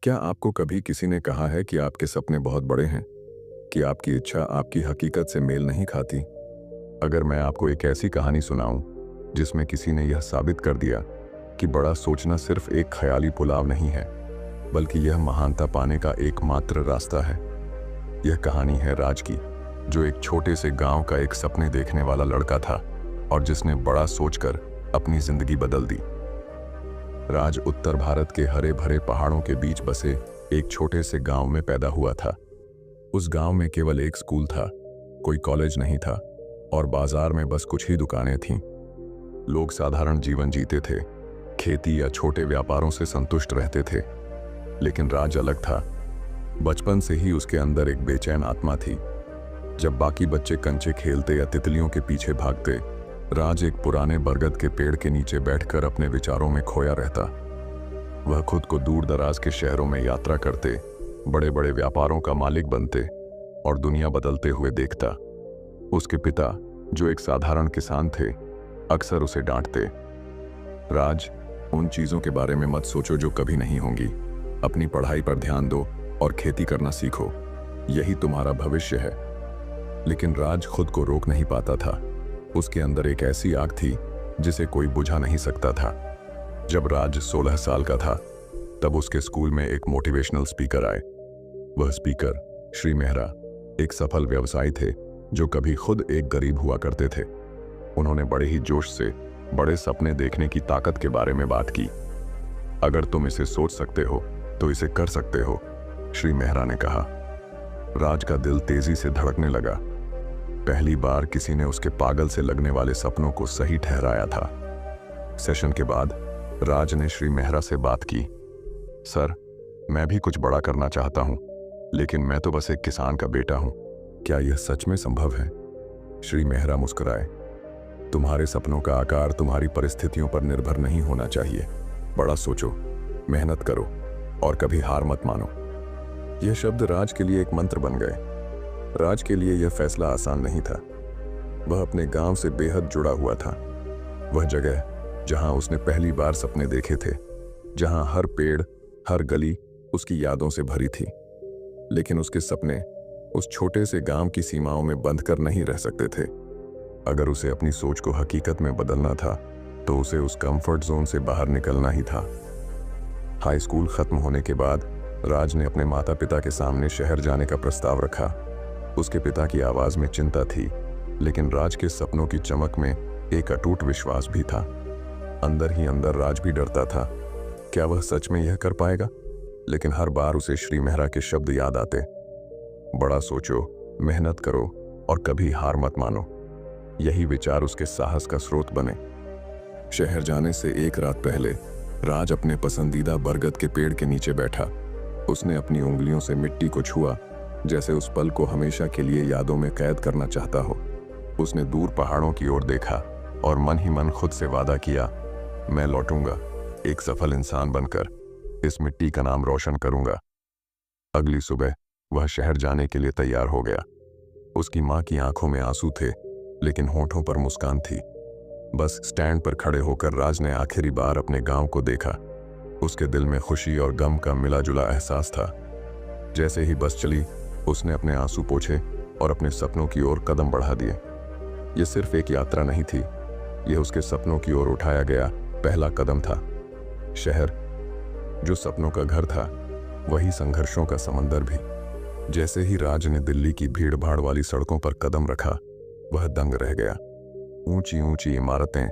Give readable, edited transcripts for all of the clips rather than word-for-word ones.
क्या आपको कभी किसी ने कहा है कि आपके सपने बहुत बड़े हैं, कि आपकी इच्छा आपकी हकीकत से मेल नहीं खाती? अगर मैं आपको एक ऐसी कहानी सुनाऊं, जिसमें किसी ने यह साबित कर दिया कि बड़ा सोचना सिर्फ एक ख्याली पुलाव नहीं है, बल्कि यह महानता पाने का एकमात्र रास्ता है। यह कहानी है राज की, जो एक छोटे से गांव का एक सपने देखने वाला लड़का था और जिसने बड़ा सोचकर अपनी जिंदगी बदल दी। राज उत्तर भारत के हरे भरे पहाड़ों के बीच बसे एक छोटे से गांव में पैदा हुआ था। उस गांव में केवल एक स्कूल था, कोई कॉलेज नहीं था और बाजार में बस कुछ ही दुकानें थीं। लोग साधारण जीवन जीते थे, खेती या छोटे व्यापारों से संतुष्ट रहते थे। लेकिन राज अलग था। बचपन से ही उसके अंदर एक बेचैन आत्मा थी। जब बाकी बच्चे कंचे खेलते या तितलियों के पीछे भागते, राज एक पुराने बरगद के पेड़ के नीचे बैठकर अपने विचारों में खोया रहता। वह खुद को दूर दराज के शहरों में यात्रा करते, बड़े बड़े व्यापारों का मालिक बनते और दुनिया बदलते हुए देखता। उसके पिता, जो एक साधारण किसान थे, अक्सर उसे डांटते, राज, उन चीजों के बारे में मत सोचो जो कभी नहीं होंगी। अपनी पढ़ाई पर ध्यान दो और खेती करना सीखो, यही तुम्हारा भविष्य है। लेकिन राज खुद को रोक नहीं पाता था। उसके अंदर एक ऐसी आग थी जिसे कोई बुझा नहीं सकता था। जब राज 16 साल का था, तब उसके स्कूल में एक मोटिवेशनल स्पीकर आए। वह स्पीकर श्री मेहरा एक सफल व्यवसायी थे, जो कभी खुद एक गरीब हुआ करते थे। उन्होंने बड़े ही जोश से बड़े सपने देखने की ताकत के बारे में बात की। अगर तुम इसे सोच सकते हो तो इसे कर सकते हो, श्री मेहरा ने कहा। राज का दिल तेजी से धड़कने लगा। पहली बार किसी ने उसके पागल से लगने वाले सपनों को सही ठहराया था। सेशन के बाद राज ने श्री मेहरा से बात की। सर, मैं भी कुछ बड़ा करना चाहता हूं, लेकिन मैं तो बस एक किसान का बेटा हूं। क्या यह सच में संभव है? श्री मेहरा मुस्कुराए। तुम्हारे सपनों का आकार तुम्हारी परिस्थितियों पर निर्भर नहीं होना चाहिए। बड़ा सोचो, मेहनत करो और कभी हार मत मानो। यह शब्द राज के लिए एक मंत्र बन गए। राज के लिए यह फैसला आसान नहीं था। वह अपने गांव से बेहद जुड़ा हुआ था। वह जगह जहां उसने पहली बार सपने देखे थे, जहां हर पेड़, हर गली उसकी यादों से भरी थी। लेकिन उसके सपने उस छोटे से गांव की सीमाओं में बंद कर नहीं रह सकते थे। अगर उसे अपनी सोच को हकीकत में बदलना था, तो उसे उस कंफर्ट जोन से बाहर निकलना ही था। हाई स्कूल खत्म होने के बाद राज ने अपने माता पिता के सामने शहर जाने का प्रस्ताव रखा। उसके पिता की आवाज में चिंता थी, लेकिन राज के सपनों की चमक में एक अटूट विश्वास भी था। अंदर ही अंदर राज भी डरता था, क्या वह सच में यह कर पाएगा? लेकिन हर बार उसे श्री मेहरा के शब्द याद आते, बड़ा सोचो, मेहनत करो और कभी हार मत मानो। यही विचार उसके साहस का स्रोत बने। शहर जाने से एक रात पहले राज अपने पसंदीदा बरगद के पेड़ के नीचे बैठा। उसने अपनी उंगलियों से मिट्टी को छुआ, जैसे उस पल को हमेशा के लिए यादों में कैद करना चाहता हो। उसने दूर पहाड़ों की ओर देखा और मन ही मन खुद से वादा किया, मैं लौटूंगा एक सफल इंसान बनकर, इस मिट्टी का नाम रोशन करूंगा। अगली सुबह वह शहर जाने के लिए तैयार हो गया। उसकी मां की आंखों में आंसू थे, लेकिन होठों पर मुस्कान थी। बस स्टैंड पर खड़े होकर राज ने आखिरी बार अपने गांव को देखा। उसके दिल में खुशी और गम का मिला जुला एहसास था। जैसे ही बस चली, उसने अपने आंसू पोंछे और अपने सपनों की ओर कदम बढ़ा दिए। यह सिर्फ एक यात्रा नहीं थी, यह उसके सपनों की ओर उठाया गया पहला कदम था। शहर, जो सपनों का घर था, वही संघर्षों का समंदर भी। जैसे ही राज ने दिल्ली की भीड़ भाड़ वाली सड़कों पर कदम रखा, वह दंग रह गया। ऊंची ऊंची इमारतें,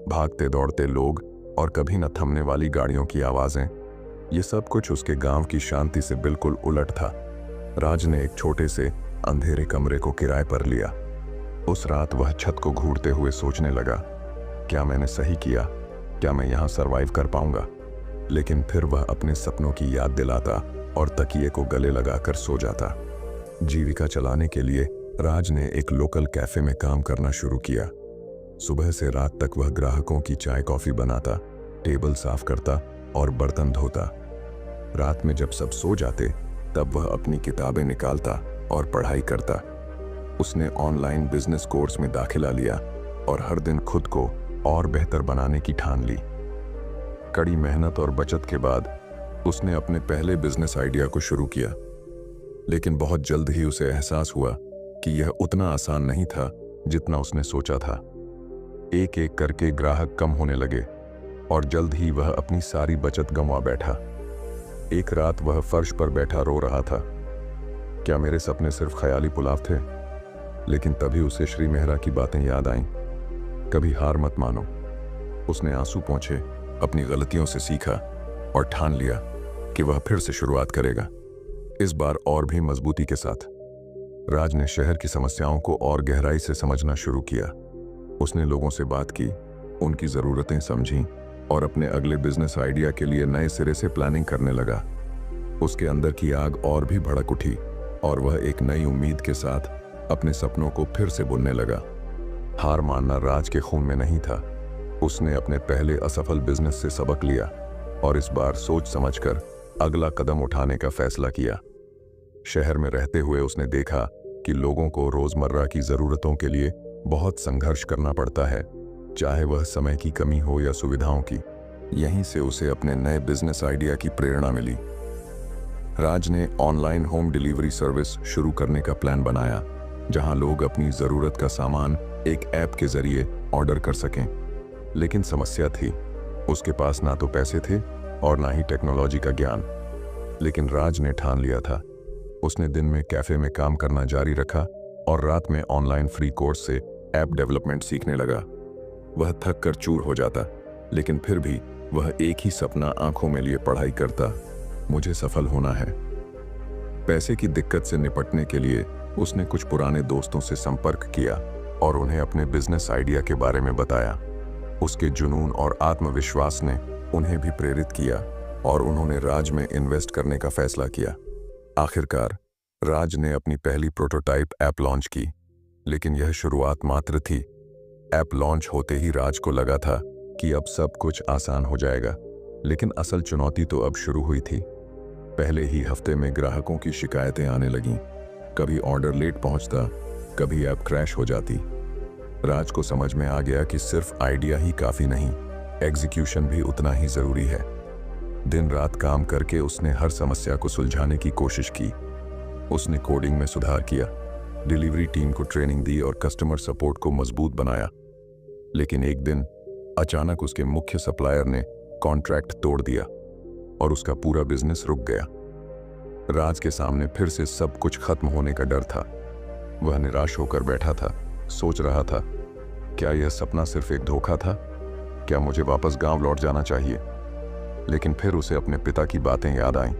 भागते दौड़ते लोग और कभी न थमने वाली गाड़ियों की आवाजें, ये सब कुछ उसके गांव की शांति से बिल्कुल उलट था। राज ने एक छोटे से अंधेरे कमरे को किराए पर लिया। उस रात वह छत को घूरते हुए सोचने लगा, क्या मैंने सही किया? क्या मैं यहाँ सरवाइव कर पाऊंगा? लेकिन फिर वह अपने सपनों की याद दिलाता और तकिए को गले लगाकर सो जाता। जीविका चलाने के लिए राज ने एक लोकल कैफे में काम करना शुरू किया। सुबह से रात तक वह ग्राहकों की चाय कॉफी बनाता, टेबल साफ करता और बर्तन धोता। रात में जब सब सो जाते, तब वह अपनी किताबें निकालता और पढ़ाई करता। उसने ऑनलाइन बिजनेस कोर्स में दाखिला लिया और हर दिन खुद को और बेहतर बनाने की ठान ली। कड़ी मेहनत और बचत के बाद उसने अपने पहले बिजनेस आइडिया को शुरू किया, लेकिन बहुत जल्द ही उसे एहसास हुआ कि यह उतना आसान नहीं था जितना उसने सोचा था। एक एक करके ग्राहक कम होने लगे और जल्द ही वह अपनी सारी बचत गंवा बैठा। एक रात वह फर्श पर बैठा रो रहा था। क्या मेरे सपने सिर्फ ख्याली पुलाव थे? लेकिन तभी उसे श्री मेहरा की बातें याद आईं। कभी हार मत मानो। उसने आंसू पोंछे, अपनी गलतियों से सीखा और ठान लिया कि वह फिर से शुरुआत करेगा, इस बार और भी मजबूती के साथ। राज ने शहर की समस्याओं को और गहराई से समझना शुरू किया। उसने लोगों से बात की, उनकी ज़रूरतें समझी और अपने अगले बिजनेस आइडिया के लिए नए सिरे से प्लानिंग करने लगा। उसके अंदर की आग और भी भड़क उठी और वह एक नई उम्मीद के साथ अपने सपनों को फिर से बुनने लगा। हार मानना राज के खून में नहीं था। उसने अपने पहले असफल बिजनेस से सबक लिया और इस बार सोच समझकर अगला कदम उठाने का फैसला किया। शहर में रहते हुए उसने देखा कि लोगों को रोजमर्रा की जरूरतों के लिए बहुत संघर्ष करना पड़ता है, चाहे वह समय की कमी हो या सुविधाओं की। यहीं से उसे अपने नए बिजनेस आइडिया की प्रेरणा मिली। राज ने ऑनलाइन होम डिलीवरी सर्विस शुरू करने का प्लान बनाया, जहां लोग अपनी जरूरत का सामान एक ऐप के जरिए ऑर्डर कर सकें। लेकिन समस्या थी, उसके पास ना तो पैसे थे और ना ही टेक्नोलॉजी का ज्ञान। लेकिन राज ने ठान लिया था। उसने दिन में कैफे में काम करना जारी रखा और रात में ऑनलाइन फ्री कोर्स से ऐप डेवलपमेंट सीखने लगा। वह थक कर चूर हो जाता, लेकिन फिर भी वह एक ही सपना आंखों में लिए पढ़ाई करता, मुझे सफल होना है। पैसे की दिक्कत से निपटने के लिए उसने कुछ पुराने दोस्तों से संपर्क किया और उन्हें अपने बिजनेस आइडिया के बारे में बताया। उसके जुनून और आत्मविश्वास ने उन्हें भी प्रेरित किया और उन्होंने राज में इन्वेस्ट करने का फैसला किया। आखिरकार राज ने अपनी पहली प्रोटोटाइप ऐप लॉन्च की, लेकिन यह शुरुआत मात्र थी। ऐप लॉन्च होते ही राज को लगा था कि अब सब कुछ आसान हो जाएगा, लेकिन असल चुनौती तो अब शुरू हुई थी। पहले ही हफ्ते में ग्राहकों की शिकायतें आने लगीं। कभी ऑर्डर लेट पहुंचता, कभी ऐप क्रैश हो जाती। राज को समझ में आ गया कि सिर्फ आइडिया ही काफी नहीं, एग्जीक्यूशन भी उतना ही जरूरी है। दिन रात काम करके उसने हर समस्या को सुलझाने की कोशिश की। उसने कोडिंग में सुधार किया, डिलीवरी टीम को ट्रेनिंग दी और कस्टमर सपोर्ट को मजबूत बनाया। लेकिन एक दिन अचानक उसके मुख्य सप्लायर ने कॉन्ट्रैक्ट तोड़ दिया और उसका पूरा बिजनेस रुक गया। राज के सामने फिर से सब कुछ खत्म होने का डर था। वह निराश होकर बैठा था, सोच रहा था, क्या यह सपना सिर्फ एक धोखा था? क्या मुझे वापस गांव लौट जाना चाहिए? लेकिन फिर उसे अपने पिता की बातें याद आईं।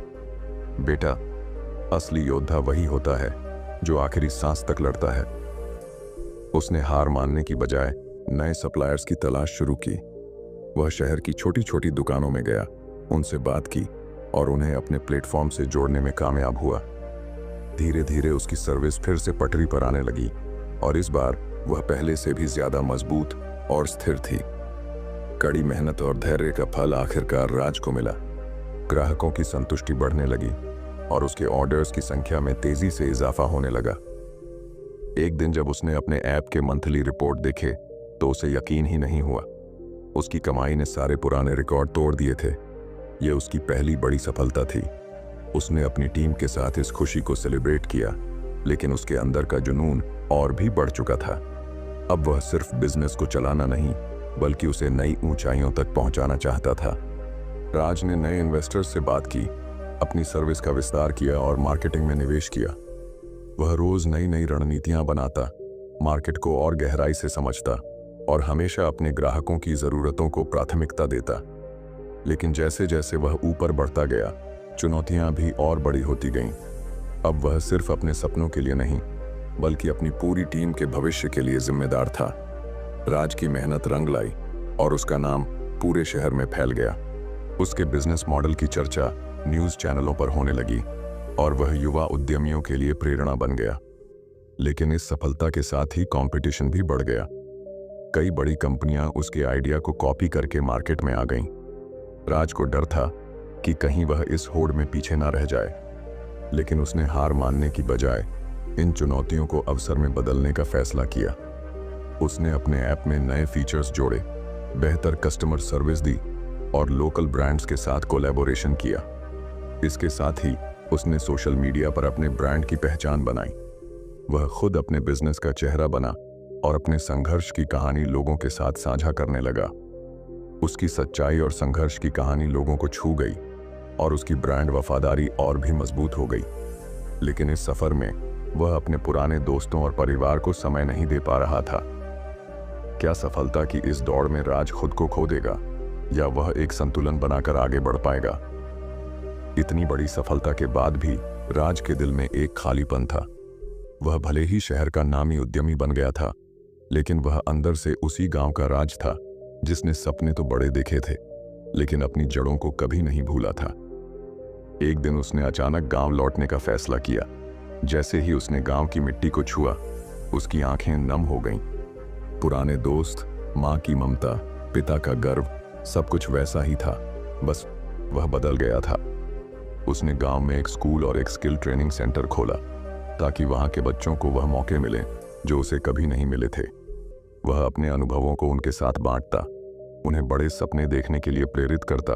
बेटा, असली योद्धा वही होता है जो आखिरी सांस तक लड़ता है। उसने हार मानने की बजाय नए सप्लायर्स की तलाश शुरू की। वह शहर की छोटी छोटी दुकानों में गया, उनसे बात की और उन्हें अपने प्लेटफॉर्म से जोड़ने में कामयाब हुआ। धीरे धीरे उसकी सर्विस फिर से पटरी पर आने लगी और इस बार वह पहले से भी ज्यादा मजबूत और स्थिर थी। कड़ी मेहनत और धैर्य का फल आखिरकार राज को मिला। ग्राहकों की संतुष्टि बढ़ने लगी और उसके ऑर्डर्स की संख्या में तेजी से इजाफा होने लगा। एक दिन जब उसने अपने ऐप के मंथली रिपोर्ट देखे तो उसे यकीन ही नहीं हुआ। उसकी कमाई ने सारे पुराने रिकॉर्ड तोड़ दिए थे। यह उसकी पहली बड़ी सफलता थी। उसने अपनी टीम के साथ इस खुशी को सेलिब्रेट किया, लेकिन उसके अंदर का जुनून और भी बढ़ चुका था। अब वह सिर्फ बिजनेस को चलाना नहीं, बल्कि उसे नई ऊंचाइयों तक पहुंचाना चाहता था। राज ने नए इन्वेस्टर्स से बात की, अपनी सर्विस का विस्तार किया और मार्केटिंग में निवेश किया। वह रोज नई नई रणनीतियां बनाता, मार्केट को और गहराई से समझता और हमेशा अपने ग्राहकों की जरूरतों को प्राथमिकता देता। लेकिन जैसे जैसे वह ऊपर बढ़ता गया, चुनौतियां भी और बड़ी होती गईं। अब वह सिर्फ अपने सपनों के लिए नहीं, बल्कि अपनी पूरी टीम के भविष्य के लिए जिम्मेदार था। राज की मेहनत रंग लाई और उसका नाम पूरे शहर में फैल गया। उसके बिजनेस मॉडल की चर्चा न्यूज़ चैनलों पर होने लगी और वह युवा उद्यमियों के लिए प्रेरणा बन गया। लेकिन इस सफलता के साथ ही कंपटीशन भी बढ़ गया। कई बड़ी कंपनियां उसके आइडिया को कॉपी करके मार्केट में आ गईं। राज को डर था कि कहीं वह इस होड़ में पीछे ना रह जाए, लेकिन उसने हार मानने की बजाय इन चुनौतियों को अवसर में बदलने का फैसला किया। उसने अपने ऐप में नए फीचर्स जोड़े, बेहतर कस्टमर सर्विस दी और लोकल ब्रांड्स के साथ कोलैबोरेशन किया। इसके साथ ही उसने सोशल मीडिया पर अपने ब्रांड की पहचान बनाई। वह खुद अपने बिजनेस का चेहरा बना और अपने संघर्ष की कहानी लोगों के साथ साझा करने लगा। उसकी सच्चाई और संघर्ष की कहानी लोगों को छू गई और उसकी ब्रांड वफादारी और भी मजबूत हो गई। लेकिन इस सफर में वह अपने पुराने दोस्तों और परिवार को समय नहीं दे पा रहा था। क्या सफलता की इस दौड़ में राज खुद को खो देगा या वह एक संतुलन बनाकर आगे बढ़ पाएगा? इतनी बड़ी सफलता के बाद भी राज के दिल में एक खालीपन था। वह भले ही शहर का नामी उद्यमी बन गया था, लेकिन वह अंदर से उसी गांव का राज था जिसने सपने तो बड़े देखे थे, लेकिन अपनी जड़ों को कभी नहीं भूला था। एक दिन उसने अचानक गांव लौटने का फैसला किया। जैसे ही उसने गांव की मिट्टी को छुआ, उसकी आंखें नम हो गईं। पुराने दोस्त, मां की ममता, पिता का गर्व, सब कुछ वैसा ही था, बस वह बदल गया था। उसने गांव में एक स्कूल और एक स्किल ट्रेनिंग सेंटर खोला ताकि वहां के बच्चों को वह मौके मिले जो उसे कभी नहीं मिले थे। वह अपने अनुभवों को उनके साथ बांटता, उन्हें बड़े सपने देखने के लिए प्रेरित करता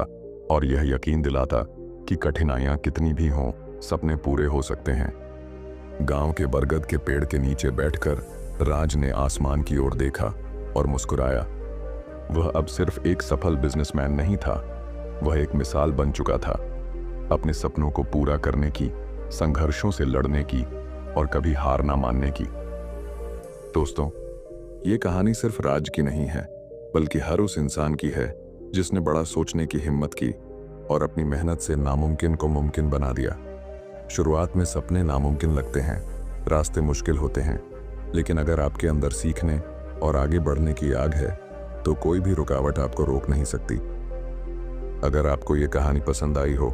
और यह यकीन दिलाता कि कठिनाइयां कितनी भी हों, सपने पूरे हो सकते हैं। गांव के बरगद के पेड़ के नीचे बैठकर राज ने आसमान की ओर देखा और मुस्कुराया। वह अब सिर्फ एक सफल बिजनेसमैन नहीं था, वह एक मिसाल बन चुका था, अपने सपनों को पूरा करने की, संघर्षों से लड़ने की और कभी हार ना मानने की। दोस्तों, ये कहानी सिर्फ राज की नहीं है, बल्कि हर उस इंसान की है जिसने बड़ा सोचने की हिम्मत की और अपनी मेहनत से नामुमकिन को मुमकिन बना दिया। शुरुआत में सपने नामुमकिन लगते हैं, रास्ते मुश्किल होते हैं, लेकिन अगर आपके अंदर सीखने और आगे बढ़ने की आग है तो कोई भी रुकावट आपको रोक नहीं सकती। अगर आपको ये कहानी पसंद आई हो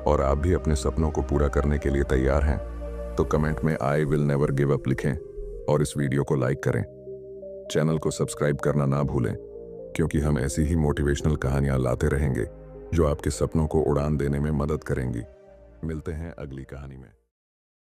और आप भी अपने सपनों को पूरा करने के लिए तैयार हैं, तो कमेंट में I will never give up लिखें और इस वीडियो को लाइक करें। चैनल को सब्सक्राइब करना ना भूलें, क्योंकि हम ऐसी ही मोटिवेशनल कहानियां लाते रहेंगे जो आपके सपनों को उड़ान देने में मदद करेंगी। मिलते हैं अगली कहानी में।